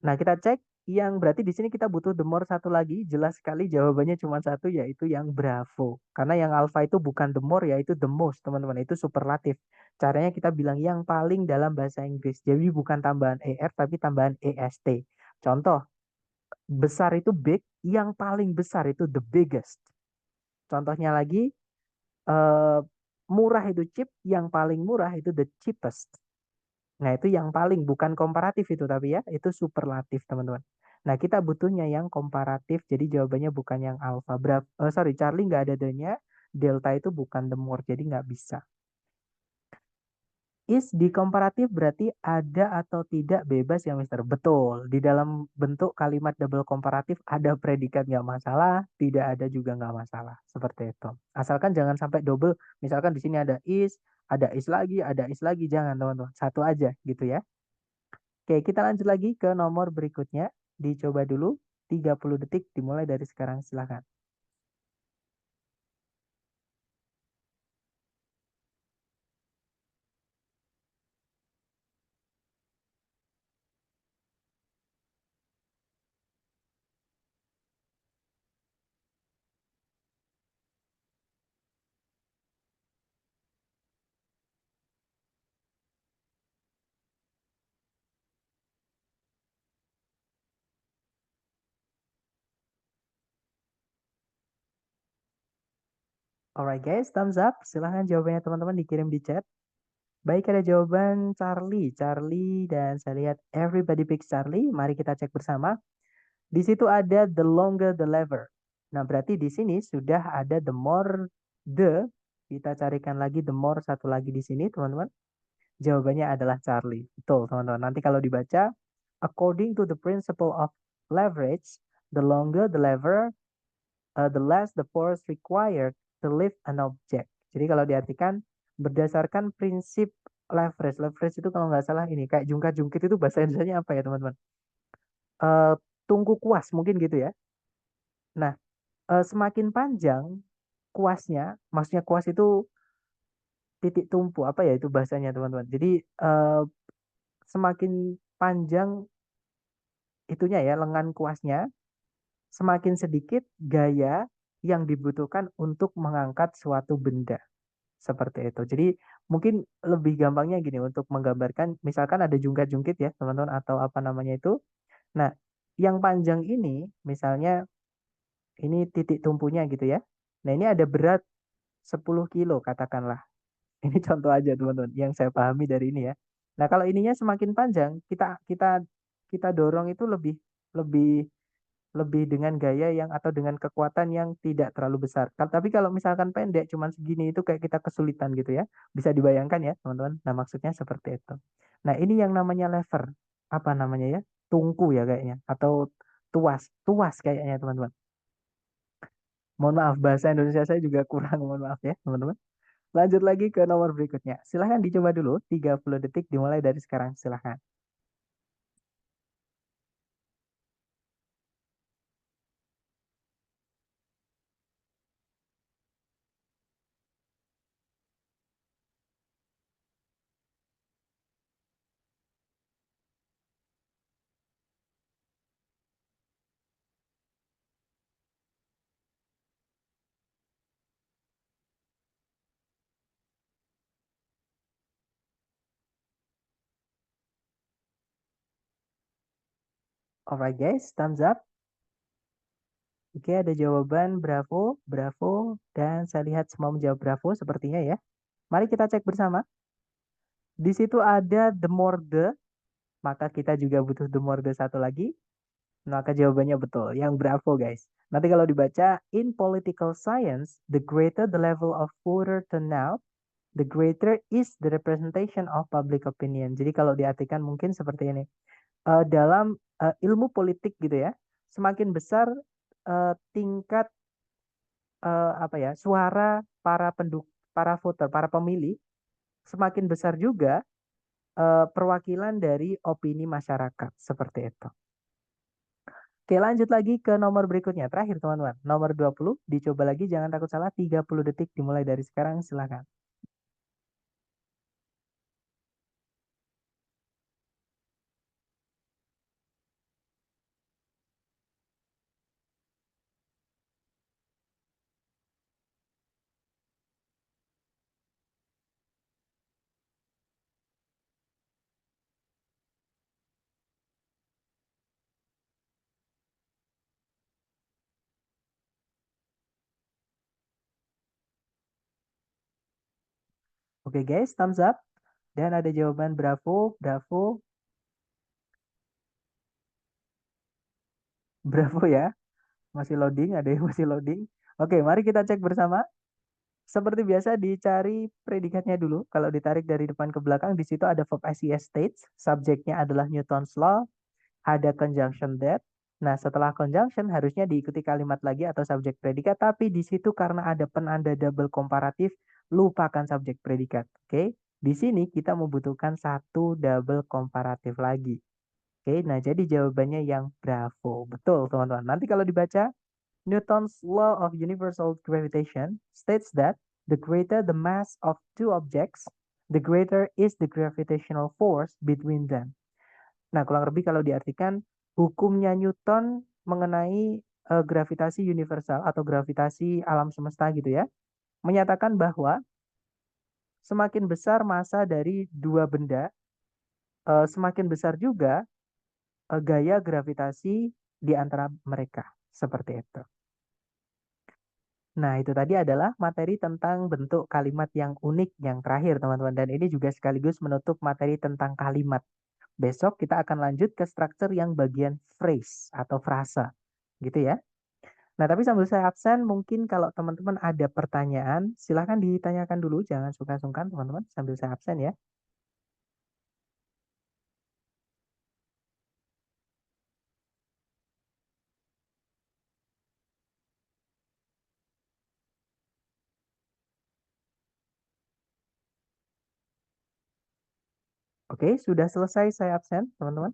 Nah, kita cek yang berarti di sini kita butuh the more satu lagi. Jelas sekali jawabannya cuma satu, yaitu yang Bravo. Karena yang alpha itu bukan the more, yaitu the most, teman-teman. Itu superlatif. Caranya kita bilang yang paling dalam bahasa Inggris. Jadi bukan tambahan ER, tapi tambahan EST. Contoh, besar itu big, yang paling besar itu the biggest. Contohnya lagi, murah itu cheap, yang paling murah itu the cheapest. Nah, itu yang paling, bukan komparatif itu tapi ya, itu superlatif teman-teman. Nah, kita butuhnya yang komparatif, jadi jawabannya bukan yang alpha. Sorry, Charlie nggak ada the-nya, delta itu bukan the more, jadi nggak bisa. Is di komparatif berarti ada atau tidak bebas ya, Mister? Betul. Di dalam bentuk kalimat double komparatif ada predikat nggak masalah, tidak ada juga nggak masalah. Seperti itu. Asalkan jangan sampai double. Misalkan di sini ada is lagi. Jangan teman-teman. Satu aja gitu ya. Oke, kita lanjut lagi ke nomor berikutnya. Dicoba dulu. 30 detik dimulai dari sekarang. Silakan. Alright guys, thumbs up. Silahkan jawabannya teman-teman dikirim di chat. Baik, ada jawaban Charlie. Charlie dan saya lihat everybody picks Charlie. Mari kita cek bersama. Di situ ada the longer the lever. Nah, berarti di sini sudah ada the more the. Kita carikan lagi the more satu lagi di sini, teman-teman. Jawabannya adalah Charlie. Betul, teman-teman. Nanti kalau dibaca, according to the principle of leverage, the longer the lever, the less the force required to lift an object. Jadi kalau diartikan berdasarkan prinsip leverage. Leverage itu kalau nggak salah ini kayak jungkat-jungkit itu bahasa Indonesia apa ya teman-teman? Eh, tungku kuas mungkin gitu ya. Nah, semakin panjang kuasnya, maksudnya kuas itu titik tumpu apa ya itu bahasanya teman-teman. Jadi semakin panjang itunya ya lengan kuasnya, semakin sedikit gaya yang dibutuhkan untuk mengangkat suatu benda. Seperti itu. Jadi mungkin lebih gampangnya gini untuk menggambarkan, misalkan ada jungkat-jungkit ya teman-teman atau apa namanya itu. Nah, yang panjang ini misalnya ini titik tumpunya gitu ya. Nah, ini ada berat 10 kilo katakanlah. Ini contoh aja teman-teman yang saya pahami dari ini ya. Nah, kalau ininya semakin panjang, kita kita kita dorong itu lebih lebih lebih dengan gaya yang atau dengan kekuatan yang tidak terlalu besar. Tapi kalau misalkan pendek cuman segini itu kayak kita kesulitan gitu ya. Bisa dibayangkan ya, teman-teman. Nah, maksudnya seperti itu. Nah, ini yang namanya lever. Apa namanya ya? Tungku ya kayaknya atau tuas. Tuas kayaknya, teman-teman. Mohon maaf bahasa Indonesia saya juga kurang, mohon maaf ya, teman-teman. Lanjut lagi ke nomor berikutnya. Silahkan dicoba dulu, 30 detik dimulai dari sekarang. Silahkan. Alright guys, thumbs up. Oke, ada jawaban bravo, bravo, dan saya lihat semua menjawab bravo sepertinya ya. Mari kita cek bersama. Di situ ada the more the, maka kita juga butuh the more the satu lagi. Maka jawabannya betul, yang bravo guys. Nanti kalau dibaca, in political science, the greater the level of voter turnout, the greater is the representation of public opinion. Jadi kalau diartikan mungkin seperti ini. Dalam ilmu politik gitu ya, semakin besar tingkat apa ya suara para para voter, para pemilih, semakin besar juga perwakilan dari opini masyarakat seperti itu. Oke, lanjut lagi ke nomor berikutnya. Terakhir teman-teman, nomor 20. Dicoba lagi, jangan takut salah. 30 detik dimulai dari sekarang. Silakan. Oke guys, thumbs up. Dan ada jawaban bravo, bravo, bravo ya. Masih loading, ada yang masih loading. Oke, mari kita cek bersama. Seperti biasa dicari predikatnya dulu. Kalau ditarik dari depan ke belakang, di situ ada verb SES states. Subjeknya adalah Newton's law. Ada conjunction that. Nah, setelah conjunction harusnya diikuti kalimat lagi atau subjek predikat. Tapi di situ karena ada penanda double komparatif, lupakan subjek predikat. Oke, di sini kita membutuhkan satu double komparatif lagi. Oke, nah jadi jawabannya yang bravo. Betul, teman-teman. Nanti kalau dibaca, Newton's law of universal gravitation states that the greater the mass of two objects, the greater is the gravitational force between them. Nah, kurang lebih kalau diartikan, hukumnya Newton mengenai gravitasi universal atau gravitasi alam semesta gitu ya, menyatakan bahwa semakin besar massa dari dua benda, semakin besar juga gaya gravitasi di antara mereka. Seperti itu. Nah, itu tadi adalah materi tentang bentuk kalimat yang unik yang terakhir, teman-teman. Dan ini juga sekaligus menutup materi tentang kalimat. Besok kita akan lanjut ke struktur yang bagian phrase atau frasa. Gitu ya. Nah, tapi sambil saya absen, mungkin kalau teman-teman ada pertanyaan, silahkan ditanyakan dulu. Jangan sungkan-sungkan, teman-teman, sambil saya absen ya. Oke, sudah selesai saya absen, teman-teman.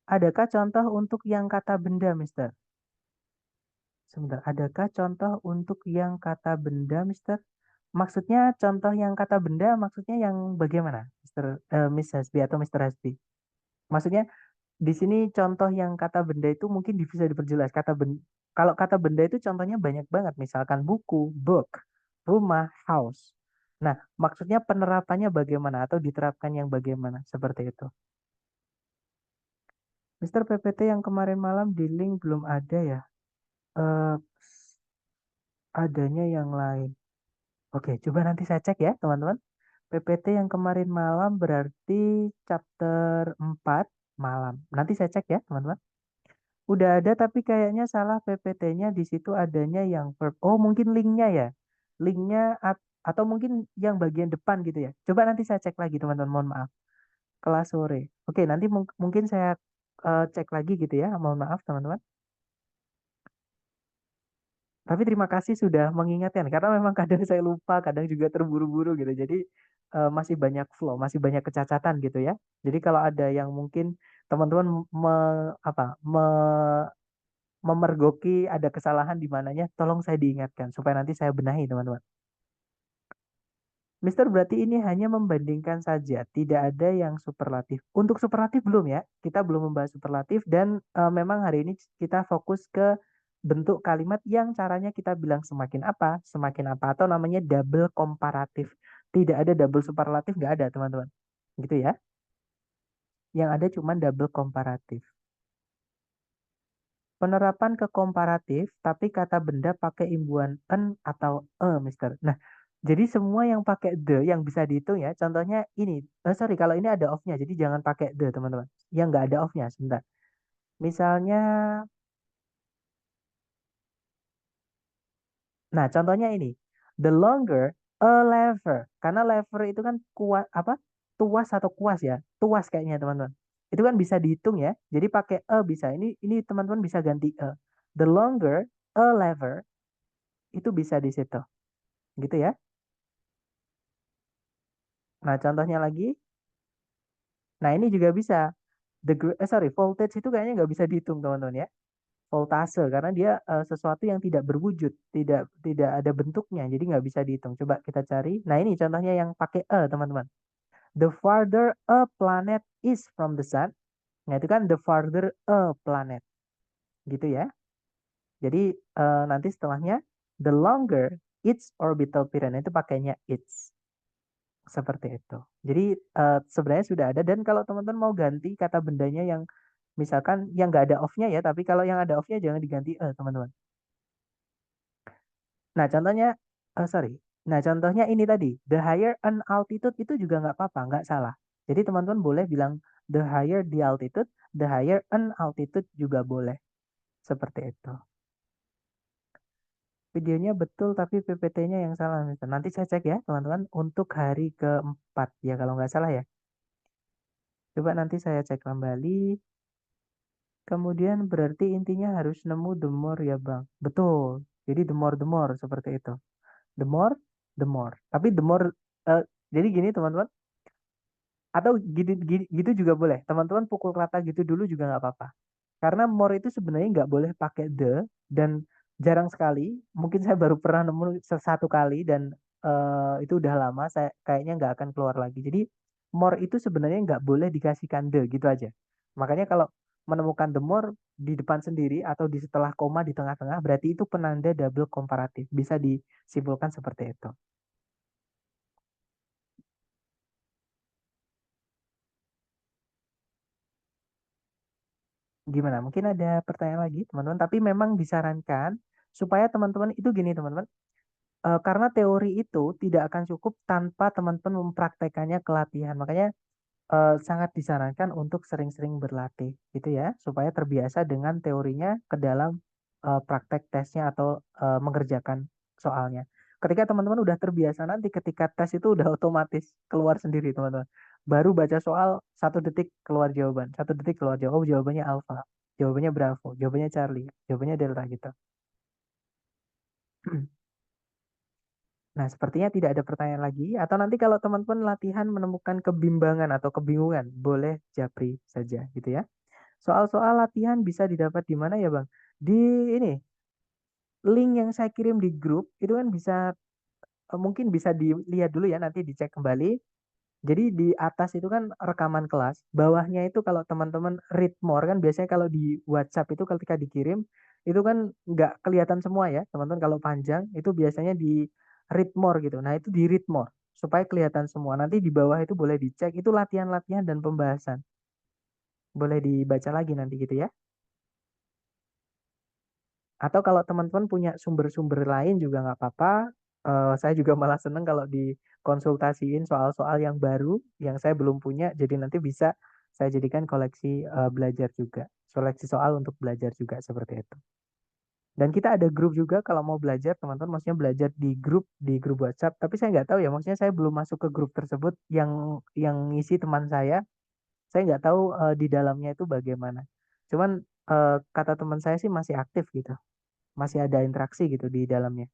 Adakah contoh untuk yang kata benda, Mister? Sebentar, adakah contoh untuk yang kata benda, Mister? Maksudnya contoh yang kata benda, maksudnya yang bagaimana, Miss Hasbi atau Mister Hasbi? Maksudnya di sini contoh yang kata benda itu mungkin bisa diperjelas. Kalau kata benda itu contohnya banyak banget, misalkan buku, book, rumah, house. Nah, maksudnya penerapannya bagaimana atau diterapkan yang bagaimana? Seperti itu. Mister PPT yang kemarin malam di link belum ada ya? Eh, adanya yang lain. Oke, coba nanti saya cek ya, teman-teman. PPT yang kemarin malam berarti chapter 4 malam. Nanti saya cek ya, teman-teman. Udah ada tapi kayaknya salah PPT-nya di situ adanya yang verb. Oh, mungkin linknya ya. Linknya atau mungkin yang bagian depan gitu ya. Coba nanti saya cek lagi, teman-teman. Mohon maaf. Kelas sore. Oke, nanti mungkin saya cek lagi gitu ya. Mohon maaf, teman-teman. Tapi terima kasih sudah mengingatkan karena memang kadang saya lupa, kadang juga terburu-buru gitu. Jadi masih banyak flow, masih banyak kecacatan gitu ya. Jadi kalau ada yang mungkin teman-teman memergoki ada kesalahan di mananya, tolong saya diingatkan supaya nanti saya benahi, teman-teman. Mister, berarti ini hanya membandingkan saja, tidak ada yang superlatif. Untuk superlatif belum ya, kita belum membahas superlatif dan memang hari ini kita fokus ke bentuk kalimat yang caranya kita bilang semakin apa, atau namanya double komparatif. Tidak ada double superlatif, nggak ada teman-teman. Gitu ya. Yang ada cuma double komparatif. Penerapan ke komparatif, tapi kata benda pakai imbuhan en atau Mister. Nah, jadi semua yang pakai the yang bisa dihitung ya. Contohnya ini. Sorry, kalau ini ada off-nya. Jadi jangan pakai the, teman-teman. Yang nggak ada off-nya, sebentar. Misalnya, nah contohnya ini. The longer a lever. Karena lever itu kan kuat, tuas atau kuas ya. Tuas kayaknya, teman-teman. Itu kan bisa dihitung ya. Jadi pakai bisa. Ini teman-teman bisa ganti The longer a lever, itu bisa di situ. Gitu ya. Nah, contohnya lagi. Nah, ini juga bisa. Voltage itu kayaknya nggak bisa dihitung, teman-teman ya. Voltase, karena dia sesuatu yang tidak berwujud, tidak ada bentuknya, jadi nggak bisa dihitung. Coba kita cari. Nah, ini contohnya yang pakai teman-teman. The farther a planet is from the sun. Nah, itu kan the farther a planet. Gitu ya. Jadi nanti setelahnya the longer its orbital period. Nah, itu pakainya its. Seperti itu. Jadi sebenarnya sudah ada dan kalau teman-teman mau ganti kata bendanya yang misalkan yang nggak ada off-nya ya, tapi kalau yang ada off-nya jangan diganti teman-teman. Nah contohnya, sorry, Nah, contohnya ini tadi, the higher an altitude itu juga nggak apa-apa, nggak salah. Jadi teman-teman boleh bilang the higher the altitude, the higher an altitude juga boleh. Seperti itu. Videonya betul tapi PPT-nya yang salah. Nanti saya cek ya teman-teman untuk hari keempat ya kalau nggak salah ya. Coba nanti saya cek kembali. Kemudian berarti intinya harus nemu the more ya Bang. Betul. Jadi the more seperti itu. The more, the more. Tapi the more, jadi gini teman-teman. Atau gitu juga boleh. Teman-teman pukul rata gitu dulu juga nggak apa-apa. Karena more itu sebenarnya nggak boleh pakai the dan jarang sekali. Mungkin saya baru pernah nemu satu kali dan itu udah lama. Saya kayaknya nggak akan keluar lagi. Jadi more itu sebenarnya nggak boleh dikasihkan the gitu aja. Makanya kalau menemukan the more di depan sendiri atau di setelah koma di tengah-tengah berarti itu penanda double komparatif. Bisa disimpulkan seperti itu. Gimana? Mungkin ada pertanyaan lagi, teman-teman. Tapi memang disarankan supaya teman-teman itu gini, teman-teman. Karena teori itu tidak akan cukup tanpa teman-teman mempraktekannya ke latihan. Makanya sangat disarankan untuk sering-sering berlatih, gitu ya, supaya terbiasa dengan teorinya ke dalam praktek tesnya atau mengerjakan soalnya. Ketika teman-teman udah terbiasa nanti ketika tes itu udah otomatis keluar sendiri, teman-teman. Baru baca soal 1 detik keluar jawaban, 1 detik keluar jawaban. Oh, jawabannya alfa, jawabannya bravo, jawabannya Charlie, jawabannya delta gitu. Nah, sepertinya tidak ada pertanyaan lagi. Atau nanti kalau teman-teman latihan menemukan kebimbangan atau kebingungan, boleh japri saja gitu ya. Soal-soal latihan bisa didapat di mana ya Bang? Di ini, link yang saya kirim di grup, itu kan bisa, mungkin bisa dilihat dulu ya, nanti dicek kembali. Jadi di atas itu kan rekaman kelas, bawahnya itu kalau teman-teman read more kan biasanya kalau di WhatsApp itu ketika dikirim itu kan nggak kelihatan semua ya teman-teman kalau panjang itu biasanya di read more gitu. Nah itu di read more supaya kelihatan semua. Nanti di bawah itu boleh dicek itu latihan-latihan dan pembahasan. Boleh dibaca lagi nanti gitu ya. Atau kalau teman-teman punya sumber-sumber lain juga nggak apa-apa. Saya juga malah seneng kalau dikonsultasiin soal-soal yang baru yang saya belum punya. Jadi nanti bisa saya jadikan koleksi belajar juga. Koleksi soal untuk belajar juga seperti itu. Dan kita ada grup juga kalau mau belajar teman-teman maksudnya belajar di grup WhatsApp. Tapi saya nggak tahu ya maksudnya saya belum masuk ke grup tersebut yang ngisi teman saya. Saya nggak tahu di dalamnya itu bagaimana. Cuman kata teman saya sih masih aktif gitu. Masih ada interaksi gitu di dalamnya.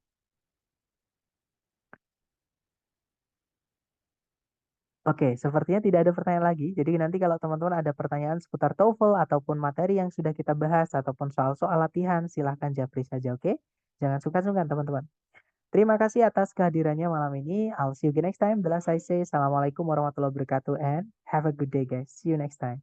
Oke, sepertinya tidak ada pertanyaan lagi. Jadi nanti kalau teman-teman ada pertanyaan seputar TOEFL ataupun materi yang sudah kita bahas ataupun soal-soal latihan, silahkan japri saja, oke? Jangan sungkan-sungkan teman-teman. Terima kasih atas kehadirannya malam ini. I'll see you again next time. The last I say, Assalamualaikum warahmatullahi wabarakatuh and have a good day guys. See you next time.